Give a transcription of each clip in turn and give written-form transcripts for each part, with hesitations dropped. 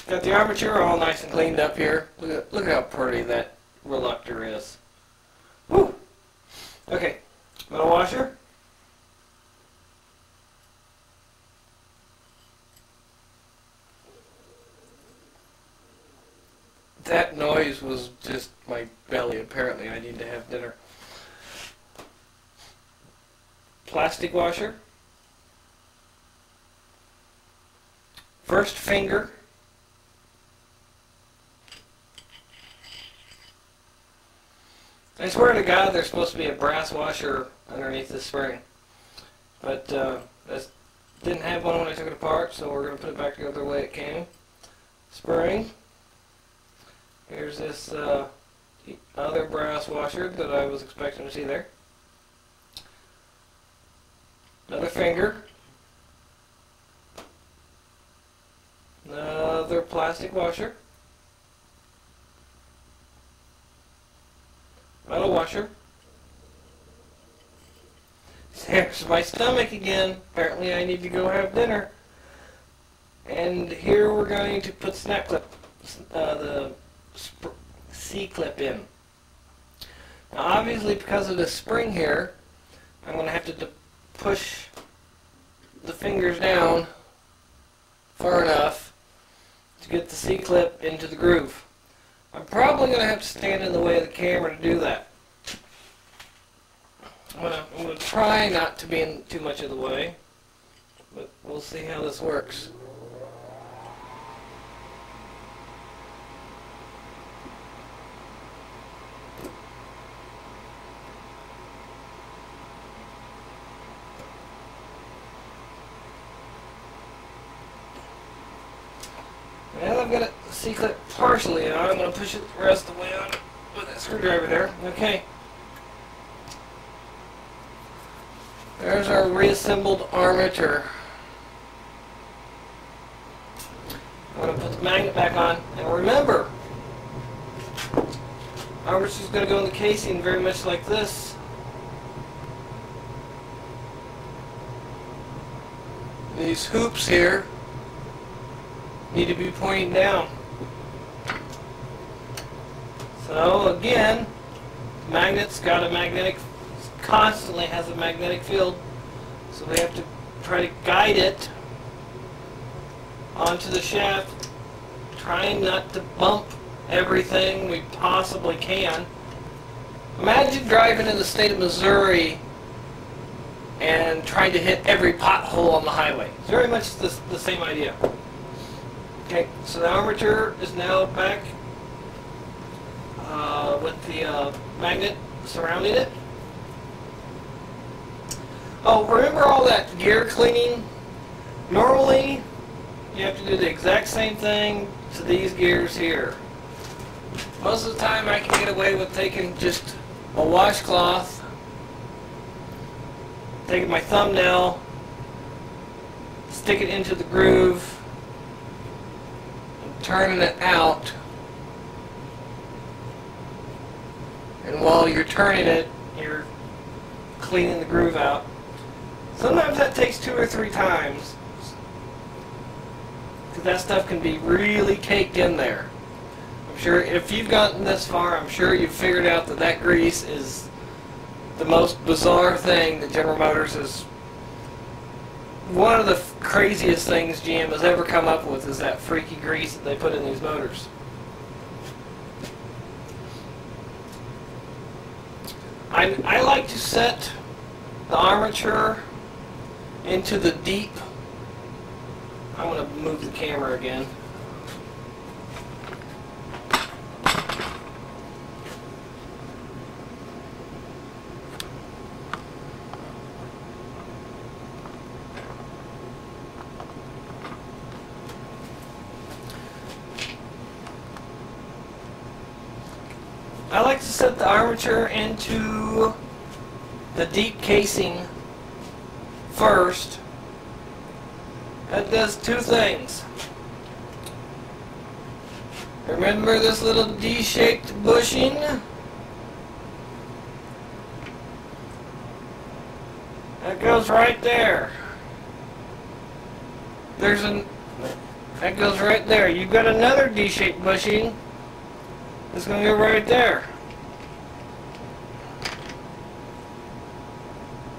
Got the armature all nice and cleaned up here. Look at how pretty that reluctor is. Woo! Okay, metal washer. That noise was just my belly. Apparently I need to have dinner. Plastic washer. First finger. I swear to God there's supposed to be a brass washer underneath this spring. But didn't have one when I took it apart, so we're going to put it back together the way it came. Spring. Here's this other brass washer that I was expecting to see there. Another finger. Another plastic washer. Metal washer. There's my stomach again. Apparently I need to go have dinner. And here we're going to put snap clip, the C-clip in. Now obviously because of this spring here, I'm going to have to push the fingers down far enough to get the C-clip into the groove. I'm probably going to have to stand in the way of the camera to do that. I'm going to try not to be in too much of the way, but we'll see how this works. Well, I've got it C-clip partially on. I'm going to push it the rest of the way on with that screwdriver there. Okay. There's our reassembled armature. I'm going to put the magnet back on. And remember, armature is going to go in the casing very much like this. These hoops here need to be pointing down. So again, magnet's got a magnetic, constantly has a magnetic field, so we have to try to guide it onto the shaft, trying not to bump everything we possibly can. Imagine driving in the state of Missouri and trying to hit every pothole on the highway. It's very much the same idea. Okay, so the armature is now back with the magnet surrounding it. Oh, remember all that gear cleaning? Normally, you have to do the exact same thing to these gears here. Most of the time I can get away with taking just a washcloth, taking my thumbnail, stick it into the groove, and turning it out. And while you're turning it, you're cleaning the groove out. Sometimes that takes 2 or 3 times, because that stuff can be really caked in there. I'm sure if you've gotten this far, I'm sure you've figured out that that grease is the most bizarre thing that General Motors is. One of the craziest things GM has ever come up with is that freaky grease that they put in these motors. I like to set the armature into the deep. I'm going to move the camera again. I like to set the armature into the deep casing first. That does 2 things. Remember this little D-shaped bushing? That goes right there. There's That goes right there. You've got another D-shaped bushing. It's going to go right there.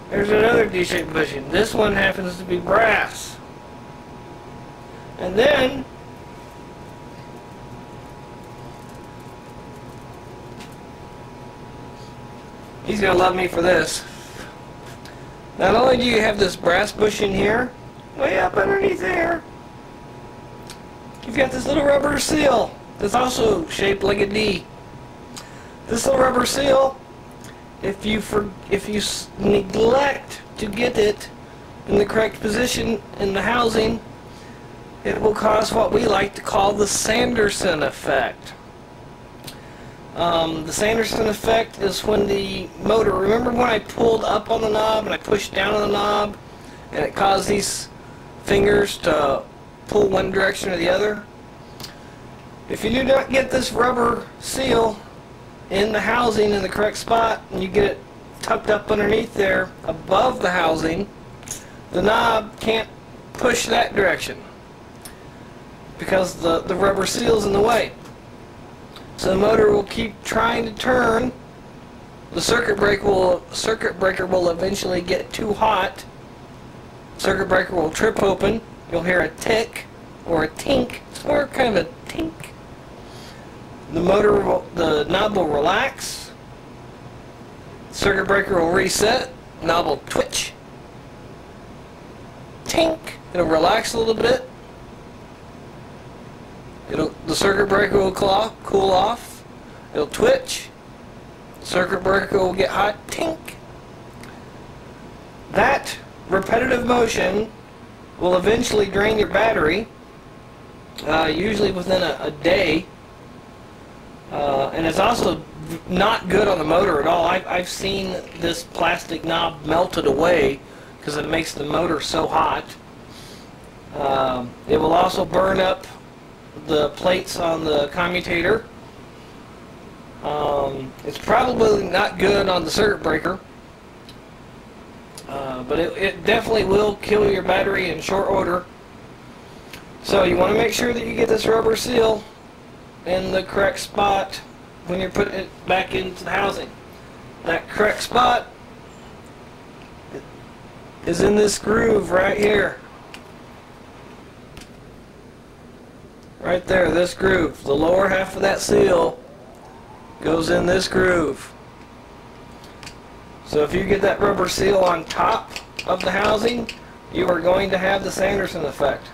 There's another D-shaped bushing. This one happens to be brass. And then he's going to love me for this. Not only do you have this brass bushing here, way up underneath there, you've got this little rubber seal that's also shaped like a D. This little rubber seal, if you neglect to get it in the correct position in the housing, it will cause what we like to call the Sanderson effect. The Sanderson effect is when the motor, remember when I pulled up on the knob and I pushed down on the knob and it caused these fingers to pull one direction or the other? If you do not get this rubber seal in the housing in the correct spot and you get it tucked up underneath there above the housing, the knob can't push that direction because the rubber seal's in the way. So the motor will keep trying to turn. The circuit breaker will eventually get too hot. Circuit breaker will trip open. You'll hear a tick or a tink. It's more kind of a tink. The knob will relax. Circuit breaker will reset. Knob will twitch. Tink. It'll relax a little bit. The circuit breaker will cool off. It'll twitch. Circuit breaker will get hot. Tink. That repetitive motion will eventually drain your battery, usually within a day. And it's also not good on the motor at all. I've seen this plastic knob melted away because it makes the motor so hot. It will also burn up the plates on the commutator. It's probably not good on the circuit breaker, but it definitely will kill your battery in short order. So you want to make sure that you get this rubber seal in the correct spot when you're putting it back into the housing. That correct spot is in this groove right here. Right there, this groove. The lower half of that seal goes in this groove. So if you get that rubber seal on top of the housing, you are going to have the Sanderson effect.